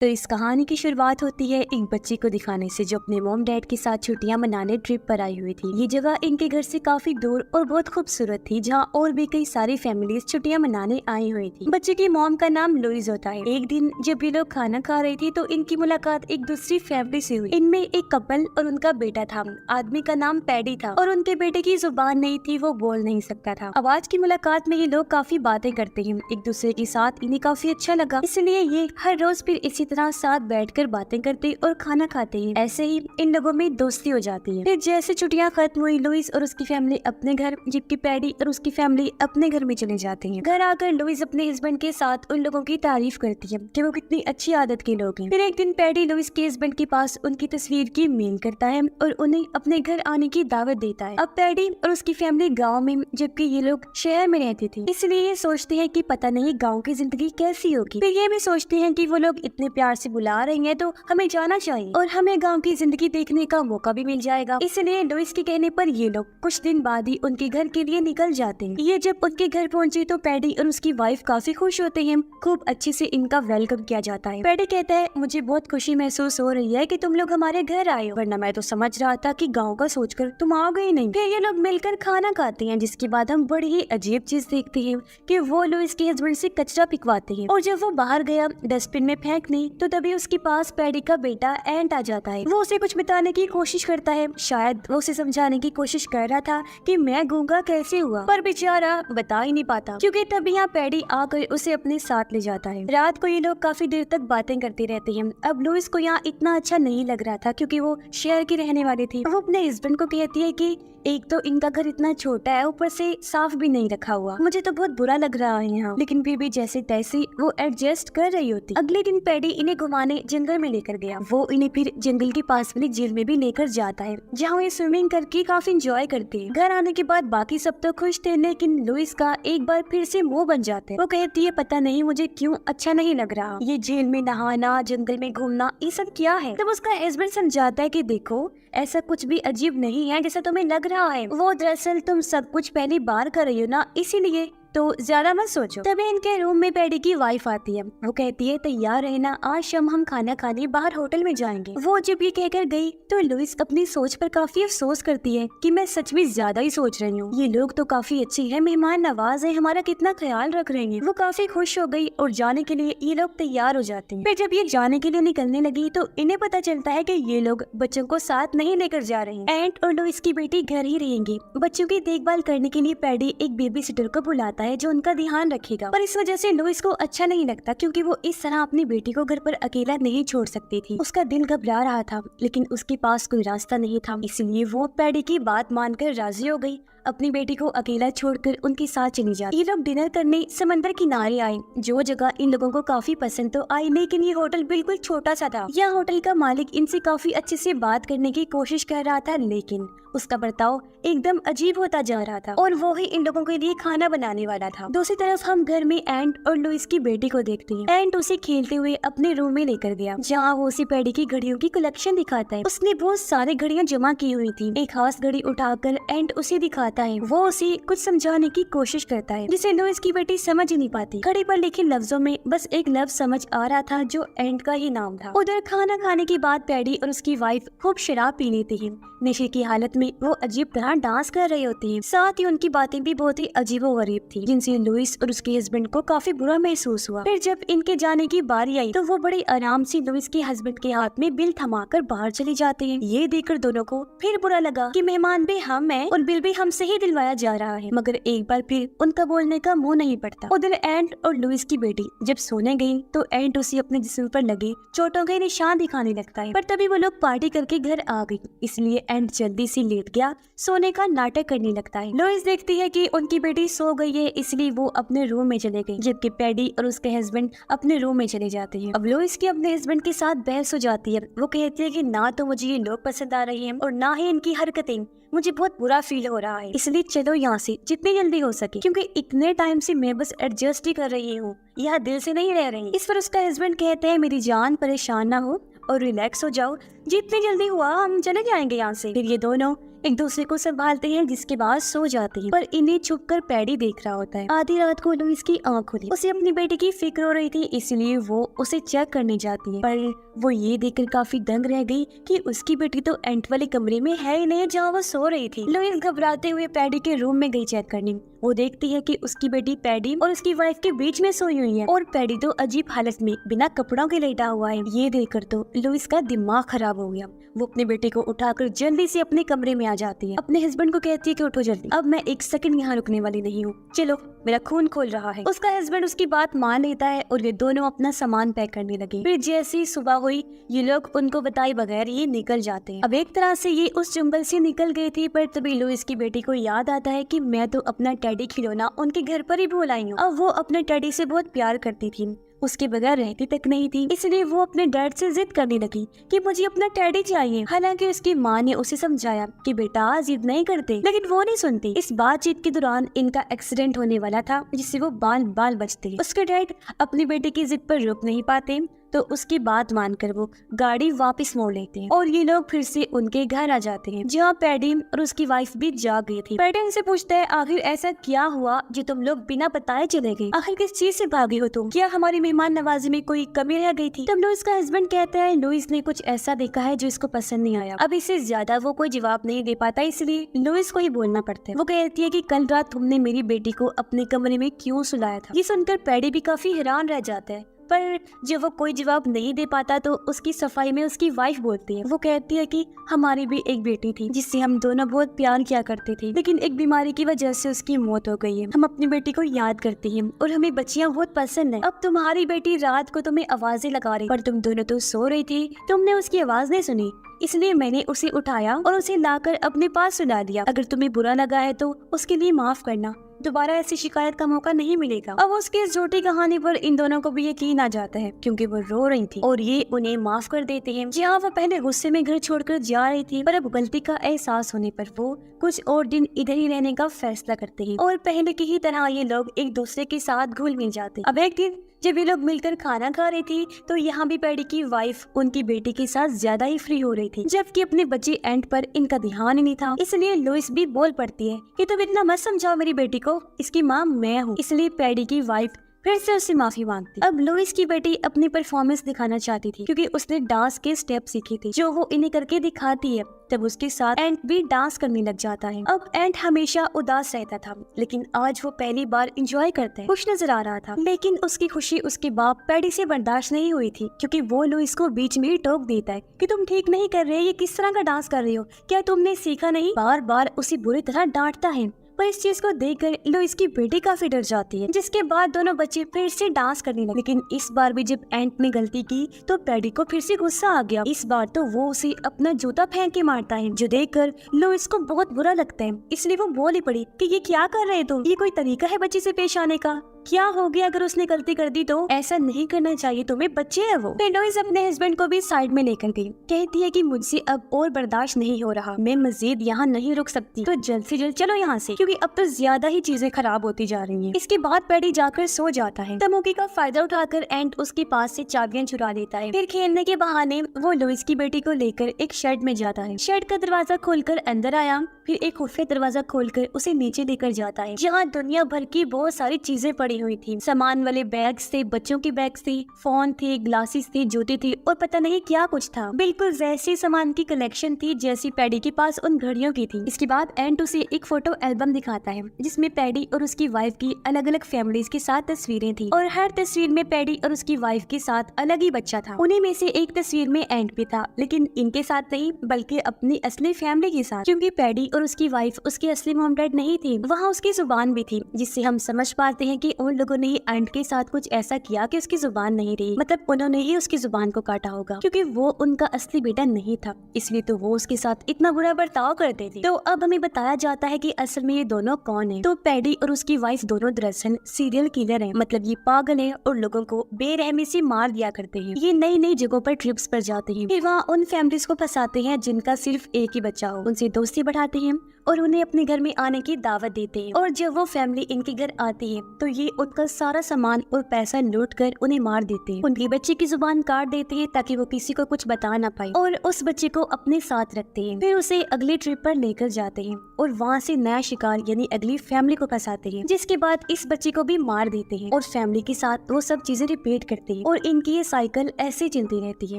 तो इस कहानी की शुरुआत होती है एक बच्चे को दिखाने से जो अपने मॉम डैड के साथ छुट्टियां मनाने ट्रिप पर आई हुई थी। ये जगह इनके घर से काफी दूर और बहुत खूबसूरत थी, जहां और भी कई सारी फैमिलीज छुट्टियां मनाने आई हुई थी। बच्चे की मॉम का नाम लुइस होता है। एक दिन जब ये लोग खाना खा रही थी तो इनकी मुलाकात एक दूसरी फैमिली से हुई। इनमें एक कपल और उनका बेटा था। आदमी का नाम पैडी था और उनके बेटे की जुबान नहीं थी, वो बोल नहीं सकता था। अब आज की मुलाकात में ये लोग काफी बातें करते हैं एक दूसरे के साथ। इन्हें काफी अच्छा लगा, इसलिए ये हर रोज फिर इसी तरह साथ बैठकर बातें करते और खाना खाते हैं। ऐसे ही इन लोगों में दोस्ती हो जाती है। फिर जैसे छुट्टियां खत्म हुई, लुइस और उसकी फैमिली अपने घर, जबकि पैडी और उसकी फैमिली अपने घर में चले जाते हैं। घर आकर लुइस अपने हस्बैंड के साथ उन लोगों की तारीफ करती है कि वो कितनी अच्छी आदत के लोग हैं। फिर एक दिन पैडी लुइस के हस्बैंड के पास उनकी तस्वीर की मेल करता है और उन्हें अपने घर आने की दावत देता है। अब पैडी और उसकी फैमिली गाँव में, जबकि ये लोग शहर में रहते थे, इसलिए ये सोचते हैं कि पता नहीं गाँव की जिंदगी कैसी होगी। फिर ये भी सोचते हैं कि वो लोग इतने प्यार से बुला रही हैं तो हमें जाना चाहिए और हमें गांव की जिंदगी देखने का मौका भी मिल जाएगा। इसलिए लुइस के कहने पर ये लोग कुछ दिन बाद ही उनके घर के लिए निकल जाते हैं। ये जब उनके घर पहुंचे तो पैडी और उसकी वाइफ काफी खुश होते हैं। खूब अच्छे से इनका वेलकम किया जाता है। पैडी कहता है, मुझे बहुत खुशी महसूस हो रही है कि तुम लोग हमारे घर आए हो, वरना मैं तो समझ रहा था कि गाँव का सोचकर तुम आ गए नहीं। फिर ये लोग मिलकर खाना खाते हैं, जिसके बाद हम बड़ी ही अजीब चीज देखते हैं कि वो लुइस के हस्बैंड से कचरा पिकवाते हैं और जब वो बाहर गया डस्टबिन में फेंकने तो तभी उसके पास पैडी का बेटा एंट आ जाता है। वो उसे कुछ बताने की कोशिश करता है, शायद वो उसे समझाने की कोशिश कर रहा था कि मैं गूंगा कैसे हुआ, पर बेचारा बता ही नहीं पाता क्योंकि तब यहाँ पैडी आकर उसे अपने साथ ले जाता है। रात को ये लोग काफी देर तक बातें करते रहते हैं। अब लुइस को यहाँ इतना अच्छा नहीं लग रहा था क्योंकि वो शहर की रहने वाली थी। वो अपने हस्बैंड को कहती है कि एक तो इनका घर इतना छोटा है, ऊपर से साफ भी नहीं रखा हुआ, मुझे तो बहुत बुरा लग रहा है यहाँ। लेकिन फिर भी जैसे तैसे वो एडजस्ट कर रही होती। अगले दिन पैडी इन्हें घुमाने जंगल में लेकर गया। वो इन्हें फिर जंगल के पास वाली झील में भी लेकर जाता है, जहाँ ये स्विमिंग करके काफी इंजॉय करते हैं। घर आने के बाद बाकी सब तो खुश थे, लेकिन लुइस का एक बार फिर से मुंह बन जाता है। वो कहती है, पता नहीं मुझे क्यों अच्छा नहीं लग रहा, ये झील में नहाना, जंगल में घूमना, ये सब क्या है। तब उसका हस्बैंड समझाता है कि देखो ऐसा कुछ भी अजीब नहीं है जैसा तुम्हें लग रहा है, वो दरअसल तुम सब कुछ पहली बार कर रही हो ना, इसीलिए तो ज्यादा मत सोचो। तभी इनके रूम में पैडी की वाइफ आती है। वो कहती है, तैयार रहना, आज शाम हम खाना खाने बाहर होटल में जाएंगे। वो जब ये कहकर गई तो लुइस अपनी सोच पर काफी अफसोस करती है कि मैं सच में ज्यादा ही सोच रही हूँ। ये लोग तो काफी अच्छे हैं, मेहमान नवाज है, हमारा कितना ख्याल रख रहे हैं। वो काफी खुश हो गई और जाने के लिए ये लोग तैयार हो जाते हैं। फिर जब ये जाने के लिए निकलने लगी तो इन्हें पता चलता है कि ये लोग बच्चों को साथ नहीं लेकर जा रहे हैं। एंट और लुइस की बेटी घर ही रहेंगी। बच्चों की देखभाल करने के लिए पैडी एक बेबी सिटर को बुलाता है जो उनका ध्यान रखेगा, पर इस वजह से लुइस को अच्छा नहीं लगता क्योंकि वो इस तरह अपनी बेटी को घर पर अकेला नहीं छोड़ सकती थी। उसका दिल घबरा रहा था, लेकिन उसके पास कोई रास्ता नहीं था, इसलिए वो पैडी की बात मानकर राजी हो गई। अपनी बेटी को अकेला छोड़कर उनके साथ चली जाती। ये लोग डिनर करने समंदर किनारे आए। जो जगह इन लोगों को काफी पसंद तो आई, लेकिन ये होटल बिल्कुल छोटा सा था। यह होटल का मालिक इनसे काफी अच्छे से बात करने की कोशिश कर रहा था, लेकिन उसका बर्ताव एकदम अजीब होता जा रहा था और वो ही इन लोगों के लिए खाना बनाने वाला था। दूसरी तरफ हम घर में एंट और लुइस की बेटी को देखते हैं। एंट उसे खेलते हुए अपने रूम में लेकर गया, जहाँ वो उसे पैडी की घड़ियों की कलेक्शन दिखाता है। उसने बहुत सारी घड़ियां जमा की हुई थी। एक खास घड़ी उठाकर एंट उसे दिखाता है। वो उसे कुछ समझाने की कोशिश करता है, जिसे लुइस की बेटी समझ ही नहीं पाती। घड़ी पर लिखे लफ्जों में बस एक लफ्ज समझ आ रहा था जो एंट का ही नाम था। उधर खाना खाने के बाद पैडी और उसकी वाइफ खूब शराब पी लेती है। नशे की हालत में वो अजीब तरह डांस कर रही होती है। साथ ही उनकी बातें भी बहुत ही अजीबोगरीब थी, जिनसे लुइस और उसके हस्बैंड को काफी बुरा महसूस हुआ। फिर जब इनके जाने की बारी आई तो वो बड़े आराम से लुइस के हस्बैंड के हाथ में बिल थमाकर बाहर चले जाते हैं। ये देखकर दोनों को फिर बुरा लगा कि मेहमान भी हम हैं और बिल भी हमसे ही दिलवाया जा रहा है, मगर एक बार फिर उनका बोलने का मुंह नहीं पड़ता। उधर एंट और लुइस की बेटी जब सोने गई तो एंट उसे अपने जिस्म पर लगे चोटों के निशान दिखाने लगता है, पर तभी वो लोग पार्टी करके घर आ गई, इसलिए एंट जल्दी से लेट गया, सोने का नाटक करने लगता है। लुइस देखती है कि उनकी बेटी सो गई है, इसलिए वो अपने रूम में चले गई, जबकि पैडी और उसके हस्बैंड अपने रूम में चले जाते हैं। अब लुइस की अपने हस्बैंड के साथ बहस हो जाती है। वो कहती है कि ना तो मुझे ये लोग पसंद आ रहे हैं और ना ही इनकी हरकतें, मुझे बहुत बुरा फील हो रहा है, इसलिए चलो यहाँ से जितनी जल्दी हो सके, क्योंकि इतने टाइम से मैं बस एडजस्ट ही कर रही हूँ, यहाँ दिल से नहीं रह रही। इस पर उसका हस्बैंड कहते हैं, मेरी जान परेशान ना हो और रिलैक्स हो जाओ, जितनी जल्दी हुआ हम चले जाएंगे यहाँ से। फिर ये दोनों एक दूसरे को संभालते हैं, जिसके बाद सो जाते हैं। पर इन्हें छुपकर पैडी देख रहा होता है। आधी रात को लुइस की आंख खुली। उसे अपनी बेटी की फिक्र हो रही थी, इसलिए वो उसे चेक करने जाती है। पर वो ये देखकर काफी दंग रह गई कि उसकी बेटी तो एंट वाले कमरे में है ही नहीं जहाँ वो सो रही थी। लुइस घबराते हुए पैडी के रूम में गई चेक करने। वो देखती है कि उसकी बेटी पैडी और उसकी वाइफ के बीच में सोई हुई है और पैडी तो अजीब हालत में बिना कपड़ों के लेटा हुआ है। ये देखकर तो लुइस का दिमाग खराब हो गया। वो अपने बेटे को उठाकर जल्दी से अपने कमरे में आ जाती है। अपने हस्बैंड को कहती है कि उठो जल्दी, अब मैं एक सेकंड यहाँ रुकने वाली नहीं हूँ, चलो मेरा खून खोल रहा है। उसका हस्बैंड उसकी बात मान लेता है और ये दोनों अपना सामान पैक करने लगे। फिर जैसे ही सुबह हुई, ये लोग उनको बताए बगैर ये निकल जाते हैं। अब एक तरह से ये उस जंगल से निकल गई थी, पर तभी लुइस की बेटी को याद आता है कि मैं तो अपना टेडी खिलौना उनके घर पर ही भूल आई हूँ। अब वो अपने टेडी से बहुत प्यार करती थी, उसके बगैर रहती तक नहीं थी। इसलिए वो अपने डैड से जिद करने लगी कि मुझे अपना टेडी चाहिए। हालांकि उसकी माँ ने उसे समझाया कि बेटा जिद नहीं करते, लेकिन वो नहीं सुनती। इस बातचीत के दौरान इनका एक्सीडेंट होने वाला था, जिससे वो बाल बाल बचते। उसके डैड अपनी बेटी की जिद पर रोक नहीं पाते, तो उसकी बात मानकर वो गाड़ी वापस मोड़ लेते हैं और ये लोग फिर से उनके घर आ जाते हैं, जहाँ पैडी और उसकी वाइफ भी जाग गई थी। पैडी उनसे पूछता है, आखिर ऐसा क्या हुआ जो तुम लोग बिना बताए चले गए? आखिर किस चीज से भागी हो तुम? क्या हमारी मेहमान नवाजी में कोई कमी रह गई थी? तब लुइस का हस्बैंड कहता है लुइस ने कुछ ऐसा देखा है जो इसको पसंद नहीं आया। अब इससे ज्यादा वो कोई जवाब नहीं दे पाता, इसलिए लुइस को ही बोलना पड़ता है। वो कहती है कि कल रात तुमने मेरी बेटी को अपने कमरे में क्यों सुलाया था? ये सुनकर पैडी भी काफी हैरान रह जाता है, पर जब वो कोई जवाब नहीं दे पाता तो उसकी सफाई में उसकी वाइफ बोलती है। वो कहती है कि हमारी भी एक बेटी थी जिससे हम दोनों बहुत प्यार किया करते थे, लेकिन एक बीमारी की वजह से उसकी मौत हो गई है। हम अपनी बेटी को याद करते हैं और हमें बच्चियां बहुत पसंद है। अब तुम्हारी बेटी रात को तुम्हें आवाजें लगा रही, पर तुम दोनों तो सो रही थी, तुमने उसकी आवाज नहीं सुनी, इसलिए मैंने उसे उठाया और उसे लाकर अपने पास सुला दिया। अगर तुम्हें बुरा लगा है तो उसके लिए माफ करना, दोबारा ऐसी शिकायत का मौका नहीं मिलेगा। अब उसकी इस झूठी कहानी पर इन दोनों को भी यकीन आ जाता है, क्योंकि वो रो रही थी और ये उन्हें माफ कर देते हैं। जहाँ वो पहले गुस्से में घर छोड़कर जा रही थी, पर अब गलती का एहसास होने पर वो कुछ और दिन इधर ही रहने का फैसला करते हैं और पहले की ही तरह ये लोग एक दूसरे के साथ घुल मिल जाते। अब एक दिन जब ये लोग मिलकर खाना खा रही थी, तो यहाँ भी पैडी की वाइफ उनकी बेटी के साथ ज्यादा ही फ्री हो रही थी, जबकि अपने बच्चे एंट पर इनका ध्यान ही नहीं था। इसलिए लुइस भी बोल पड़ती है कि तुम इतना मत समझाओ मेरी बेटी को, इसकी माँ मैं हूँ। इसलिए पैडी की वाइफ फिर से उससे माफी मांगती। अब लुइस की बेटी अपनी परफॉर्मेंस दिखाना चाहती थी, क्योंकि उसने डांस के स्टेप सीखे थे जो वो इन्हें करके दिखाती है। तब उसके साथ एंट भी डांस करने लग जाता है। अब एंट हमेशा उदास रहता था, लेकिन आज वो पहली बार एंजॉय करता है, खुश नजर आ रहा था। लेकिन उसकी खुशी उसके बाप पैडी से बर्दाश्त नहीं हुई थी, क्योंकि वो लुइस को बीच में ही टोक देता है कि तुम ठीक नहीं कर रहे, ये किस तरह का डांस कर रही हो, क्या तुमने सीखा नहीं? बार बार उसे बुरी तरह डांटता है। पर इस चीज को देखकर लुइस की बेटी काफी डर जाती है, जिसके बाद दोनों बच्चे फिर से डांस करने लगे। लेकिन इस बार भी जब एंट ने गलती की तो पैडी को फिर से गुस्सा आ गया। इस बार तो वो उसे अपना जूता फेंक के मारता है, जो देखकर लुइस को बहुत बुरा लगता है। इसलिए वो बोली पड़ी कि ये क्या कर रहे तुम, ये कोई तरीका है बच्चे से पेश आने का? क्या हो गया अगर उसने गलती कर दी तो? ऐसा नहीं करना चाहिए तुम्हें, बच्चे है वो। फिर लुइस अपने हस्बैंड को भी साइड में लेकर गई, कहती है कि मुझसे अब और बर्दाश्त नहीं हो रहा, मैं मजीद यहाँ नहीं रुक सकती, तो जल्द से जल्द चलो यहाँ से, क्योंकि अब तो ज्यादा ही चीजें खराब होती जा रही हैं। इसके बाद पैडी जाकर सो जाता है। तब मौके का फायदा उठाकर एंट उसके पास से चाबियां चुरा लेता है। फिर खेलने के बहाने वो लुइस की बेटी को लेकर एक शेड में जाता है। शेड का दरवाजा खोलकर अंदर आया, फिर एक खुफिया दरवाजा खोलकर उसे नीचे लेकर जाता है, जहाँ दुनिया भर की बहुत सारी चीजें पड़ी हुई थी। सामान वाले बैग्स थे, बच्चों के बैग्स थे, फोन थे, ग्लासेस थे, जूते थे और पता नहीं क्या कुछ था। बिल्कुल वैसे सामान की कलेक्शन थी जैसी पैडी के पास उन घड़ियों की थी। इसके बाद एंट उसे एक फोटो एल्बम दिखाता है, जिसमें पैडी और उसकी वाइफ की अलग अलग फैमिलीज के साथ तस्वीरें थी और हर तस्वीर में पैडी और उसकी वाइफ के साथ अलग ही बच्चा था। उन्हीं में से एक तस्वीर में एंट भी था, लेकिन इनके साथ नहीं बल्कि अपनी असली फैमिली के साथ, क्योंकि पैडी और उसकी वाइफ उसके असली मॉम डैड नहीं थे। वहाँ उसकी जुबान भी थी, जिससे हम समझ पाते हैं कि उन लोगों ने एंट के साथ कुछ ऐसा किया कि उसकी जुबान नहीं रही, मतलब उन्होंने ही उसकी जुबान को काटा होगा, क्योंकि वो उनका असली बेटा नहीं था, इसलिए तो वो उसके साथ इतना बुरा बर्ताव करते थे। तो अब हमें बताया जाता है कि असल में ये दोनों कौन है। तो पैडी और उसकी वाइफ दोनों दरअसल सीरियल किलर हैं, मतलब ये पागल हैं और लोगों को बेरहमी से मार दिया करते हैं। ये नई नई जगहों पर ट्रिप्स पर जाते हैं, फिर वहाँ उन फैमिलीज को फंसाते हैं जिनका सिर्फ एक ही बच्चा हो, उनसे दोस्ती बढ़ाते हैं और उन्हें अपने घर में आने की दावत देते हैं। और जब वो फैमिली इनके घर आती है तो ये उनका सारा सामान और पैसा लूट कर उन्हें मार देते हैं। उनकी बच्चे की जुबान काट देते हैं ताकि वो किसी को कुछ बता ना पाए, और उस बच्चे को अपने साथ रखते हैं। फिर उसे अगली ट्रिप पर लेकर जाते हैं और वहाँ से नया शिकार यानी अगली फैमिली को फंसाते हैं, जिसके बाद इस बच्चे को भी मार देते हैं और फैमिली के साथ वो सब चीजें रिपीट करते हैं और इनकी ये साइकिल ऐसे चलती रहती है।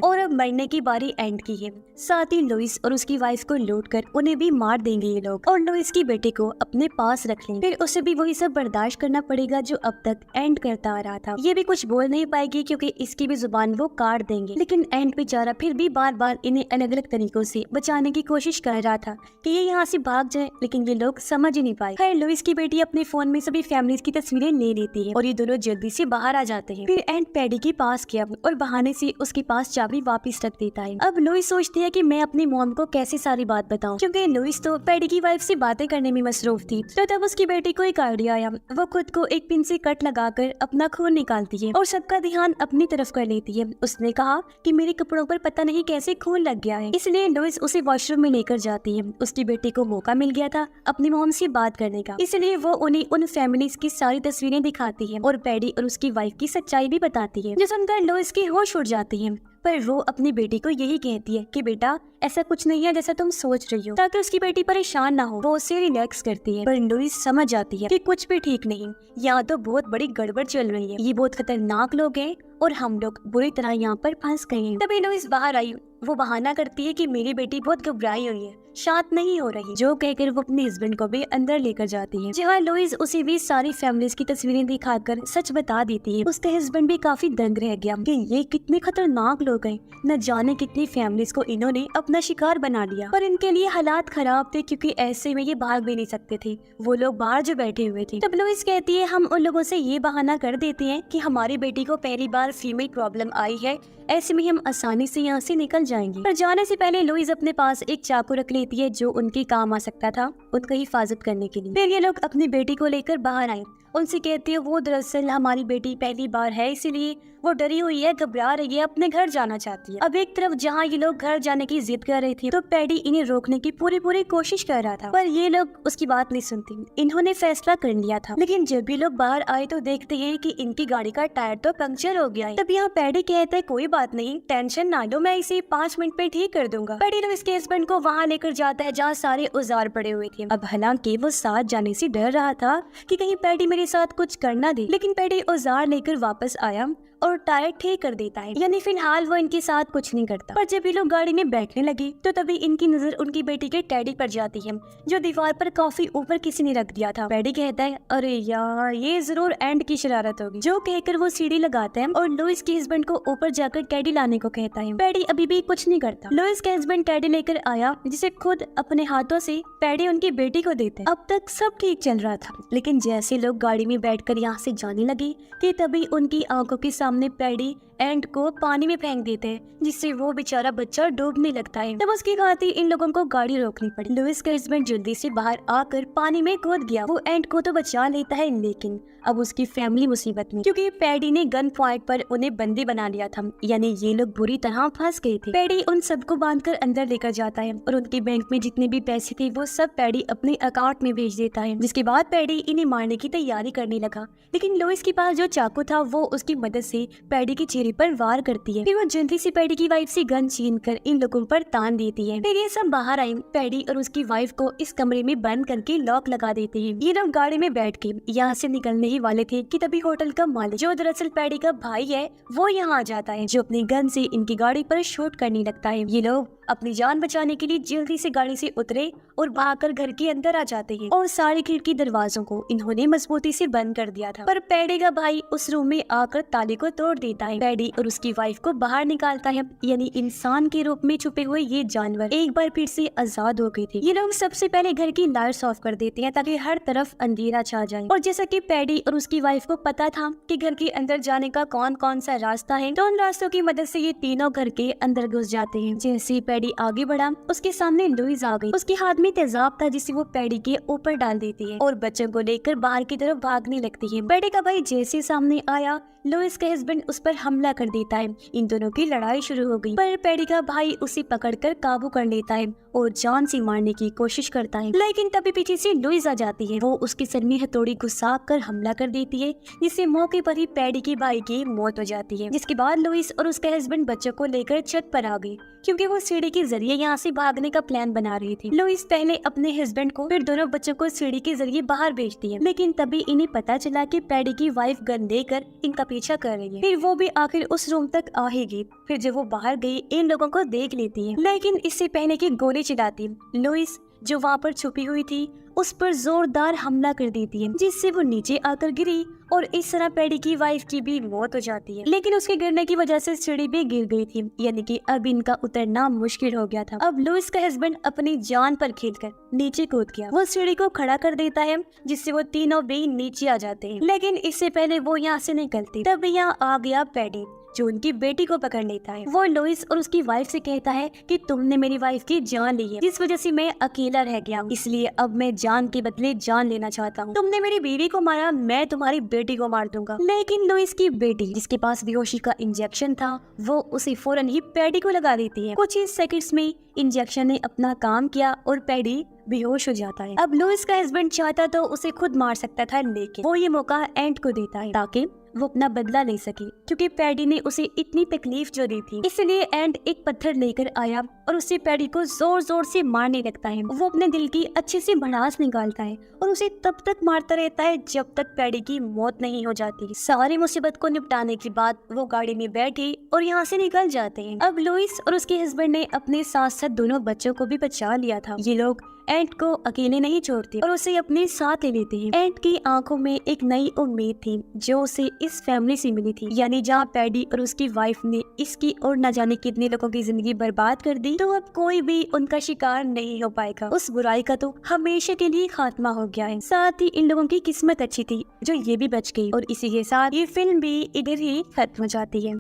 और अब मरने की बारी एंड की है। साथ ही लुइस और उसकी वाइफ को लूट कर उन्हें भी मार देंगे ये लोग, और लुइस की बेटे को अपने पास रख लेंगे। फिर उसे भी वही सब बर्दाश्त करना पड़ेगा जो अब तक एंड करता आ रहा था। ये भी कुछ बोल नहीं पाएगी क्योंकि इसकी भी जुबान वो काट देंगे। लेकिन एंड बेचारा फिर भी बार बार इन्हें अलग अलग तरीकों से बचाने की कोशिश कर रहा था कि ये यहाँ से भाग जाए, लेकिन ये लोग समझ ही नहीं पाए। खैर लुइस की बेटी अपने फोन में सभी फैमिलीज की तस्वीरें ले लेती है और ये दोनों जल्दी से बाहर आ जाते हैं। फिर एंड पैडी के पास गया और बहाने से उसके पास चाबी वापस रख देता है। अब लुइस सोचती है कि मैं अपनी मॉम को कैसे सारी बात बताऊं, क्योंकि लुइस तो पैडी की वाइफ से बातें करने में मसरूफ थी। तो तब उसकी बेटी को एक आइडिया आया। वो खुद को एक पिन से कट लगाकर अपना खून निकालती है और सबका ध्यान अपनी तरफ कर लेती है। उसने कहा कि मेरे कपड़ों पर पता नहीं कैसे खून लग गया है, इसलिए लुइस उसे वॉशरूम में लेकर जाती है। उसकी बेटी को मौका मिल गया था अपनी मॉम से बात करने का, इसलिए वो उन्हें उन फैमिलीज की सारी तस्वीरें दिखाती है और पैडी और उसकी वाइफ की सच्चाई भी बताती है, जो सुनकर लुइस की होश उड़ जाती है। पर वो अपनी बेटी को यही कहती है कि बेटा ऐसा कुछ नहीं है जैसा तुम सोच रही हो, ताकि उसकी बेटी परेशान ना हो। वो उसे रिलैक्स करती है, पर लुइस समझ जाती है कि कुछ भी ठीक नहीं, यहाँ तो बहुत बड़ी गड़बड़ चल रही है। ये बहुत खतरनाक लोग हैं और हम लोग बुरी तरह यहाँ पर फंस गए हैं। तभी लुइस बाहर आई। वो बहाना करती है कि मेरी बेटी बहुत घबराई हुई है, शांत नहीं हो रही, जो कहकर वो अपने हस्बैंड को भी अंदर लेकर जाती है, जहाँ लुइस उसे भी सारी फैमिलीज की तस्वीरें दिखाकर सच बता देती है। उसका हस्बैंड भी काफी दंग रह गया कि ये कितने खतरनाक लोग हैं, न जाने कितनी फैमिलीज को इन्होंने अपना शिकार बना लिया। पर इनके लिए हालात खराब थे क्योंकि ऐसे में ये भाग भी नहीं सकते थे, वो लोग बाहर जो बैठे हुए थे। तब लुइस कहती है हम उन लोगों से ये बहाना कर देते हैं कि हमारी बेटी को पहली बार फीमेल प्रॉब्लम आई है, ऐसे में हम आसानी से यहाँ से निकल जाएंगे। पर जाने से पहले लुइस अपने पास एक चाकू रख लेती है जो उनके काम आ सकता था उनका हिफाजत करने के लिए। फिर ये लोग अपनी बेटी को लेकर बाहर आए। उनसे कहती है वो दरअसल हमारी बेटी पहली बार है, इसीलिए वो डरी हुई है, घबरा रही है, अपने घर जाना चाहती है। अब एक तरफ जहाँ ये लोग घर जाने की जिद कर रही थी तो पैडी इन्हें रोकने की पूरी कोशिश कर रहा था, पर ये लोग उसकी बात नहीं सुनती। इन्होंने फैसला कर लिया था। लेकिन जब ये लोग बाहर आए तो देखते हैं कि इनकी गाड़ी का टायर तो पंक्चर हो गया है। तब यहाँ पैडी कहता है कोई बात नहीं, टेंशन ना लो, मैं इसे 5 मिनट में ठीक कर दूंगा। पैडी लोग इसके हस्बैंड को वहाँ लेकर जाता है जहाँ सारे औजार पड़े हुए थे। अब हालांकि वो साथ जाने से डर रहा था कि कहीं पैडी मेरे साथ कुछ करना दे, लेकिन पैडी औजार लेकर वापस आया और टायर ठीक कर देता है, यानी फिलहाल वो इनके साथ कुछ नहीं करता। पर जब ये लोग गाड़ी में बैठने लगे तो तभी इनकी नजर उनकी बेटी के टेडी पर जाती है जो दीवार पर काफी ऊपर किसी ने रख दिया था। पैडी कहता है अरे यार ये जरूर एंड की शरारत होगी, जो कहकर वो सीढ़ी लगाता है और लुइस के हस्बैंड को ऊपर जाकर टेडी लाने को कहता है। पैडी अभी भी कुछ नहीं करता। लुइस के हस्बैंड टेडी लेकर आया जिसे खुद अपने हाथों से पैडी उनकी बेटी को देते। अब तक सब ठीक चल रहा था, लेकिन जैसे लोग गाड़ी में बैठकर यहाँ से जाने लगे कि तभी उनकी आंखों के सामने पैडी एंड को पानी में फेंक देते हैं, जिससे वो बेचारा बच्चा डूबने लगता है। तब उसकी खातिर इन लोगों को गाड़ी रोकनी पड़ी। लुइस का हस्बैंड जल्दी से बाहर आकर पानी में कूद गया। वो एंड को तो बचा लेता है, लेकिन अब उसकी फैमिली मुसीबत में, क्योंकि पैडी ने गन पॉइंट पर उन्हें बंदी बना लिया था, यानी ये लोग बुरी तरह फंस गए थे। पैडी उन सबको बांधकर अंदर लेकर जाता है और उनके बैंक में जितने भी पैसे थे वो सब पैडी अपने अकाउंट में भेज देता है। जिसके बाद पैडी इन्हें मारने की तैयारी करने लगा, लेकिन लुइस के पास जो चाकू था वो उसकी मदद से पैडी के चेहरे पर वार करती है। फिर वो जल्दी से पैडी की वाइफ से गन छीन कर इन लोगों पर तान देती है। फिर ये सब बाहर आई। पैडी और उसकी वाइफ को इस कमरे में बंद करके लॉक लगा देते हैं। ये लोग गाड़ी में बैठ के यहाँ से निकलने ही वाले थे कि तभी होटल का मालिक, जो दरअसल पैडी का भाई है, वो यहाँ आ जाता है, जो अपनी गन से इनकी गाड़ी पर शूट करने लगता है। ये लोग अपनी जान बचाने के लिए जल्दी से गाड़ी से उतरे और भागकर घर के अंदर आ जाते हैं और सारे खिड़की दरवाजों को इन्होंने मजबूती से बंद कर दिया था। पर पैडी का भाई उस रूम में आकर ताले को तोड़ देता है। पैडी और उसकी वाइफ को बाहर निकालता है, यानी इंसान के रूप में छुपे हुए ये जानवर एक बार फिर से आजाद हो गए थे। ये लोग सबसे पहले घर की लाइट्स ऑफ कर देते हैं ताकि हर तरफ अंधेरा छा जाए। और जैसा कि पैडी और उसकी वाइफ को पता था कि घर के अंदर जाने का कौन कौन सा रास्ता है, तो उन रास्तों की मदद से ये तीनों घर के अंदर घुस जाते हैं। जैसे पैडी आगे बढ़ा, उसके सामने लुइस आ गई। उसके हाथ में तेजाब था जिसे वो पैडी के ऊपर डाल देती है और बच्चों को लेकर बाहर की तरफ भागने लगती है। पैडी का भाई जैसे सामने आया, लुइस का हस्बैंड उस पर हमला कर देता है। इन दोनों की लड़ाई शुरू हो गई, पर पैडी का भाई उसे पकड़कर काबू कर लेता है और जान से मारने की कोशिश करता है। लेकिन तभी पीछे से लुइस आ जाती है। वो उसके सर में हथौड़ी घुसा कर हमला कर देती है, जिससे मौके पर ही पैडी के भाई की मौत हो जाती है। जिसके बाद लुइस और उसका हस्बैंड बच्चों को लेकर छत पर आ गई, क्योंकि वो सीढ़ी के जरिए यहाँ से भागने का प्लान बना रही थी। लुइस पहले अपने हस्बैंड को फिर दोनों बच्चों को सीढ़ी के जरिए बाहर भेजती है, लेकिन तभी इन्हें पता चला कि पैडी की वाइफ गन लेकर इनका पीछा कर रही है। फिर वो भी आखिर उस रूम तक आ ही गई। फिर जब वो बाहर गई, इन लोगों को देख लेती है, लेकिन इससे पहले कि गोली चलाती, लुइस जो वहाँ पर छुपी हुई थी उस पर जोरदार हमला कर देती है, जिससे वो नीचे आकर गिरी और इस तरह पैडी की वाइफ की भी मौत हो जाती है। लेकिन उसके गिरने की वजह से सीढ़ी भी गिर गई थी, यानी कि अब इनका उतरना मुश्किल हो गया था। अब लुइस का हस्बैंड अपनी जान पर खेलकर नीचे कूद गया। वो सीढ़ी को खड़ा कर देता है, जिससे वो तीनों भी नीचे आ जाते हैं। लेकिन इससे पहले वो यहाँ से निकलती, तब यहाँ आ गया पैडी, जो उनकी बेटी को पकड़ लेता है। वो लुइस और उसकी वाइफ से कहता है कि तुमने मेरी वाइफ की जान ली है, जिस वजह से मैं अकेला रह गया हूँ, इसलिए अब मैं जान के बदले जान लेना चाहता हूँ। तुमने मेरी बीवी को मारा, मैं तुम्हारी बेटी को मार दूंगा। लेकिन लुइस की बेटी, जिसके पास बेहोशी का इंजेक्शन था, वो उसे फौरन ही पैडी को लगा देती है। कुछ ही सेकंड्स में इंजेक्शन ने अपना काम किया और पैडी बेहोश हो जाता है। अब लुइस का हस्बैंड चाहता तो उसे खुद मार सकता था, लेकिन वो ये मौका एंड को देता है ताकि वो अपना बदला ले सके, क्योंकि पैडी ने उसे इतनी तकलीफ जो दी थी। इसलिए एंड एक पत्थर लेकर आया और उसे पैडी को जोर जोर से मारने लगता है। वो अपने दिल की अच्छे से भड़ास निकालता है और उसे तब तक मारता रहता है जब तक पैडी की मौत नहीं हो जाती। सारी मुसीबत को निपटाने के बाद वो गाड़ी में बैठी और यहाँ से निकल जाते हैं। अब लुइस और उसके हस्बैंड ने अपने साथ साथ दोनों बच्चों को भी बचा लिया था। ये लोग एंड को अकेले नहीं छोड़ते और उसे अपने साथ ले लेते हैं। एंड की आंखों में एक नई उम्मीद थी जो उसे इस फैमिली से मिली थी, यानी जहाँ पैडी और उसकी वाइफ ने इसकी और न जाने कितने लोगों की जिंदगी बर्बाद कर दी, तो अब कोई भी उनका शिकार नहीं हो पाएगा। उस बुराई का तो हमेशा के लिए खात्मा हो गया है। साथ ही इन लोगों की किस्मत अच्छी थी जो ये भी बच गई, और इसी के साथ ये फिल्म भी इधर ही खत्म हो जाती है।